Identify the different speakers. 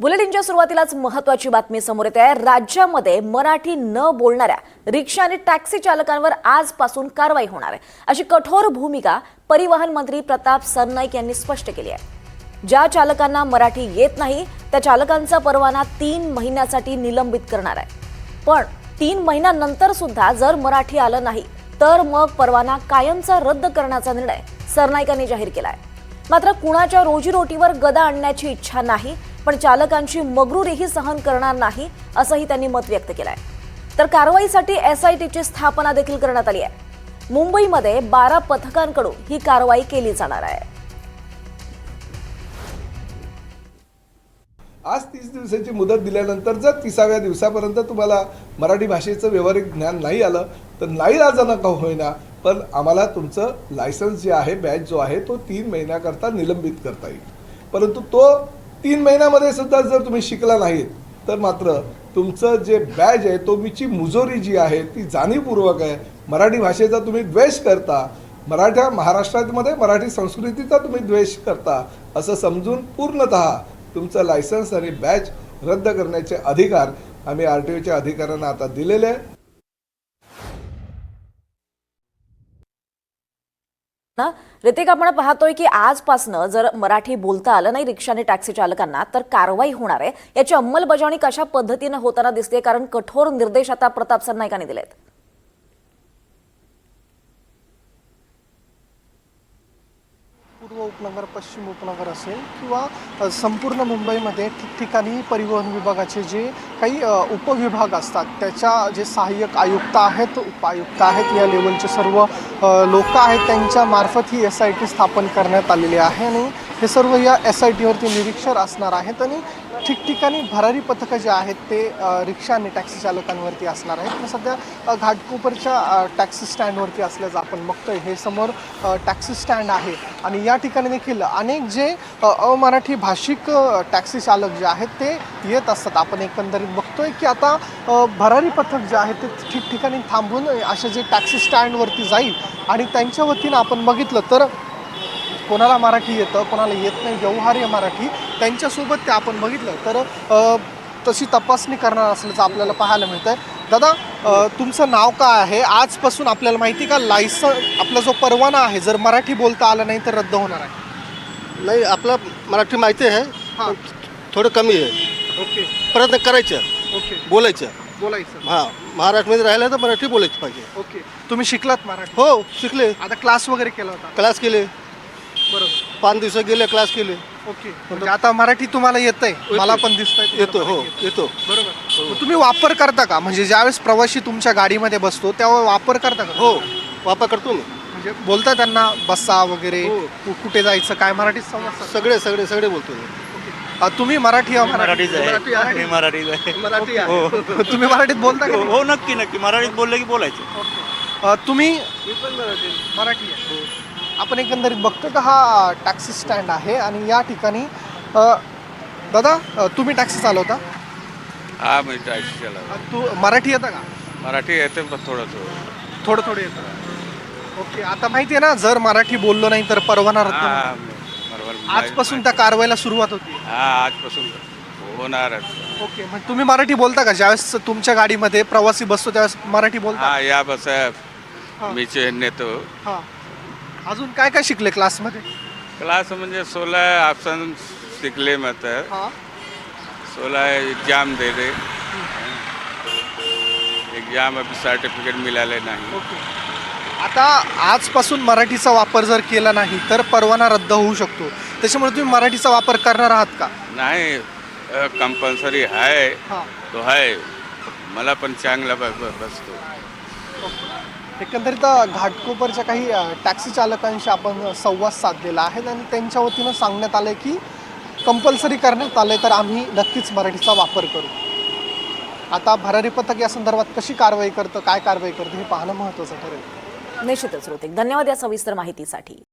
Speaker 1: बुलेटिनच्या सुरुवातीलाच महत्त्वाची बातमी समोर येते आहे। राज्यामध्ये मराठी न बोलणाऱ्या रिक्षा आणि टॅक्सी चालकांवर आजपासून कारवाई होणार आहे, अशी कठोर भूमिका परिवहन मंत्री प्रताप सरनाईक यांनी स्पष्ट केली आहे। ज्या चालकांना मराठी येत नाही त्या चालकांचा परवाना 3 महिन्यासाठी निलंबित करणार आहे। पण 3 महिन्यानंतर सुद्धा जर मराठी आलं नाही तर मग परवाना कायमचा रद्द करण्याचा निर्णय सरनाईकांनी जाहीर केला आहे। मात्र कुणाच्या रोजीरोटीवर गदा आणण्याची इच्छा नाही, पण चालकांची मगरुरीही सहन करणार नाही असंही त्यांनी मत व्यक्त केलंय। तर कारवाईसाठी एसआयटीची स्थापना देखील करण्यात आली आहे। मुंबईमध्ये 12 पथकांकडून ही कारवाई केली जाणार आहे।
Speaker 2: आज 30 दिवसाची मुदत दिल्यानंतर जर 30व्या दिवसापर्यंत तुम्हाला मराठी भाषेचं व्यावहारिक ज्ञान नाही आलं तर नाईलाजानं का होईना पण आम्हाला तुमचं लायसन्स जे आहे, बॅच जो आहे तो 3 महिन्याकरता निलंबित करता येईल। परंतु तो 3 महिन्यामध्ये सुद्धा जर तुम्ही शिकला नाहीत तर मात्र तुमचं जे बॅच आहे तुमची मुजोरी जी आहे ती जाणीवपूर्वक आहे। मराठी भाषेचा तुम्ही द्वेष करता, महाराष्ट्रामध्ये मराठी संस्कृतीचा तुम्ही द्वेष करता असं समजून पूर्णतः तुमचं लायसन्स आणि बॅच रद्द करण्याचे अधिकार आम्ही आरटीओच्या अधिकाऱ्यांना आता दिलेले आहे।
Speaker 1: ऋतिक, आपण पाहतोय की आजपासून जर मराठी बोलता आलं नाही रिक्षा आणि टॅक्सी चालकांना तर कारवाई होणार आहे। याची अंमलबजावणी कशा पद्धतीने होताना दिसते, कारण कठोर निर्देश आता प्रताप सरनाईकांनी दिलेत।
Speaker 3: पूर्व उपनगर, पश्चिम उपनगर असेल किंवा संपूर्ण मुंबईमध्ये ठिकठिकाणी परिवहन विभागाचे जे काही उपविभाग असतात त्याच्या जे सहाय्यक आयुक्त आहेत, उपायुक्त आहेत, या लेवलचे सर्व लोक आहेत त्यांच्या मार्फत ही एसआयटी स्थापन करण्यात आलेली आहे आणि हे सर्व या एसआयटीवरती निरीक्षक असणार आहेत आणि ठिकठिकाणी भरारी पथकं जे आहेत ते रिक्षा आणि टॅक्सी चालकांवरती असणार आहेत। सध्या घाटकोपरच्या टॅक्सी स्टँडवरती असल्याचं आपण बघतोय। हे समोर टॅक्सी स्टँड आहे आणि या ठिकाणी देखील अनेक जे अमराठी भाषिक टॅक्सी चालक जे आहेत ते येत असतात। आपण एकंदरीत बघतोय की आता भरारी पथक जे आहे ते ठिकठिकाणी थांबून अशा जे टॅक्सी स्टँडवरती जाईल आणि त्यांच्या वतीनं आपण बघितलं तर कोणाला मराठी येतं, कोणाला येत नाही व्यवहार्य मराठी, त्यांच्यासोबत ते आपण बघितलं तर तशी तपासणी करणार असल्याचं आपल्याला पाहायला मिळतंय। दादा, तुमचं नाव काय आहे? आजपासून आपल्याला माहिती का आपला जो परवाना आहे जर मराठी बोलता आलं नाही तर रद्द होणार आहे?
Speaker 4: नाही, आपला मराठी माहिती आहे, थोडं कमी आहे।
Speaker 3: ओके,
Speaker 4: प्रयत्न करायचं,
Speaker 3: ओके,
Speaker 4: बोलायचं। हां, महाराष्ट्रामध्ये राहिलं तर मराठी बोलायचं पाहिजे।
Speaker 3: ओके, तुम्ही शिकलात मराठी?
Speaker 4: हो, शिकले,
Speaker 3: आता क्लास वगैरे केला होता?
Speaker 4: क्लास केले,
Speaker 3: बरोबर,
Speaker 4: 5 दिवस गेले, क्लास केले।
Speaker 3: ओके, म्हणजे आता मराठी तुम्हाला येतंय? मला पण दिसतंय
Speaker 4: येतो, हो येतो।
Speaker 3: बरोबर, तुम्ही वापर करता का? म्हणजे ज्यावेळेस प्रवासी तुमच्या गाडीमध्ये बसतो त्यावेळेस वापर करता का?
Speaker 4: हो, वापर करतो मी।
Speaker 3: म्हणजे बोलता त्यांना बसा वगैरे, कुठे जायचं काय मराठीत संवाद?
Speaker 4: सगळे बोलतो मी।
Speaker 3: तुम्ही मराठी आहे?
Speaker 5: मराठीच आहे,
Speaker 3: मराठी आहे.
Speaker 4: मराठी आहे।
Speaker 3: तुम्ही मराठीत बोलता का?
Speaker 5: हो, नक्की मराठीत बोललं की बोलायचं।
Speaker 3: तुम्ही
Speaker 4: मी पण
Speaker 3: मराठी आहे? आपण एकंदरीत बघतो का हा टॅक्सी स्टँड आहे आणि या ठिकाणी दादा, तुम्ही टॅक्सी चालवता?
Speaker 6: हा, मी टॅक्सी चालवतो।
Speaker 3: तू मराठी येतं का?
Speaker 6: मराठी येते पण
Speaker 3: थोडं येतं। ओके, आता माहिती आहे ना जर मराठी बोललो नाही तर परवाना रद्द होणार.
Speaker 6: बरोबर,
Speaker 3: आजपासून त्या कारवाईला सुरुवात होती?
Speaker 6: हा, आजपासून होणारच।
Speaker 3: ओके, मग तुम्ही मराठी बोलता का? ज्यावेळेस तुमच्या गाडीमध्ये प्रवासी बसतो त्यावेळेस मराठी बोलता?
Speaker 6: हा, या बस
Speaker 3: हा.
Speaker 6: मी नेतो।
Speaker 3: हां, अजून काय काय शिकले क्लासमध्ये?
Speaker 6: क्लास म्हणजे 16 ऑप्शन शिकले मत,
Speaker 3: हां,
Speaker 6: 16 एग्जाम दे दे। एग्जाम अभी सर्टिफिकेट मिळाले नाही।
Speaker 3: ओके, आता आजपासून मराठीचा वापर जर केला नाही तर परवाना रद्द होऊ शकतो, त्याच्यामुळे तुम्ही मराठीचा वापर करणार आहात का?
Speaker 6: नाही, कंपल्सरी आहे
Speaker 3: हां,
Speaker 6: तो आहे, मला पण चांगला बसतो।
Speaker 3: एकंदरीत घाटकोपरच्या काही टॅक्सी चालकांशी आपण संवाद साधलेला आहे आणि त्यांच्या वतीनं सांगण्यात आलं की कंपल्सरी करण्यात आलं तर आम्ही नक्कीच मराठीचा वापर करू। आता भरारी पथक या संदर्भात कशी कारवाई करतं, काय कारवाई करतं हे पाहणं महत्त्वाचं ठरेल।
Speaker 1: निश्चितच ऋतिक, धन्यवाद या सविस्तर माहितीसाठी।